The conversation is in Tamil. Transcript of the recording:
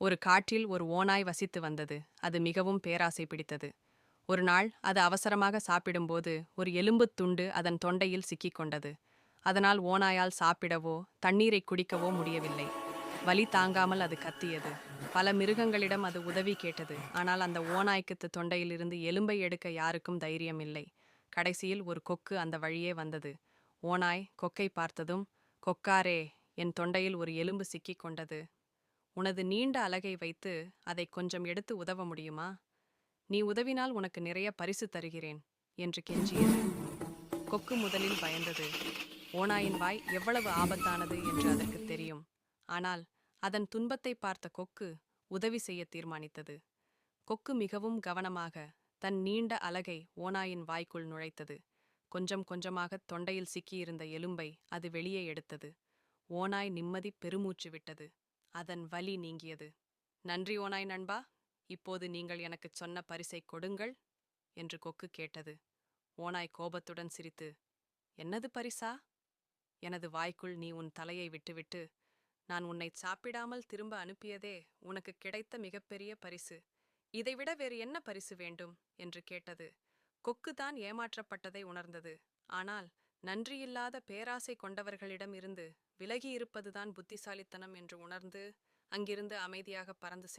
ஒரு காட்டில் ஒரு ஓநாய் வசித்து வந்தது. அது மிகவும் பேராசை பிடித்தது. ஒரு நாள் அது அவசரமாக சாப்பிடும்போது ஒரு எலும்புத் துண்டு அதன் தொண்டையில் சிக்கிக் கொண்டது. அதனால் ஓநாயால் சாப்பிடவோ தண்ணீரை குடிக்கவோ முடியவில்லை. வலி தாங்காமல் அது கத்தியது. பல மிருகங்களிடம் அது உதவி கேட்டது. ஆனால் அந்த ஓநாய்க்கு தொண்டையிலிருந்து எலும்பை எடுக்க யாருக்கும் தைரியம் இல்லை. கடைசியில் ஒரு கொக்கு அந்த வழியே வந்தது. ஓநாய் கொக்கை பார்த்ததும், கொக்காரே, என் தொண்டையில் ஒரு எலும்பு சிக்கிக் கொண்டது. உனது நீண்ட அலகை வைத்து அதை கொஞ்சம் எடுத்து உதவ முடியுமா? நீ உதவினால் உனக்கு நிறைய பரிசு தருகிறேன் என்று கெஞ்சியது. கொக்கு முதலில் பயந்தது. ஓநாயின் வாய் எவ்வளவு ஆபத்தானது என்று அதற்கு தெரியும். ஆனால் அதன் துன்பத்தை பார்த்த கொக்கு உதவி செய்ய தீர்மானித்தது. கொக்கு மிகவும் கவனமாக தன் நீண்ட அலகை ஓநாயின் வாய்க்குள் நுழைத்தது. கொஞ்சம் கொஞ்சமாக தொண்டையில் சிக்கியிருந்த எலும்பை அது வெளியே எடுத்தது. ஓநாய் நிம்மதி பெருமூச்சு விட்டது. அதன் வலி நீங்கியது. நன்றி ஓநாய் நண்பா, இப்போது நீங்கள் எனக்குச் சொன்ன பரிசை கொடுங்கள் என்று கொக்கு கேட்டது. ஓநாய் கோபத்துடன் சிரித்து, என்னது பரிசா? எனது வாய்க்குள் நீ உன் தலையை விட்டுவிட்டு நான் உன்னை சாப்பிடாமல் திரும்ப அனுப்பியதே உனக்கு கிடைத்த மிகப்பெரிய பரிசு. இதைவிட வேறு என்ன பரிசு வேண்டும் என்று கேட்டது. கொக்கு தான் ஏமாற்றப்பட்டதை உணர்ந்தது. ஆனால் நன்றியில்லாத பேராசை கொண்டவர்களிடம் இருந்து விலகியிருப்பதுதான் புத்திசாலித்தனம் என்று உணர்ந்து அங்கிருந்து அமைதியாக பறந்து சென்றது.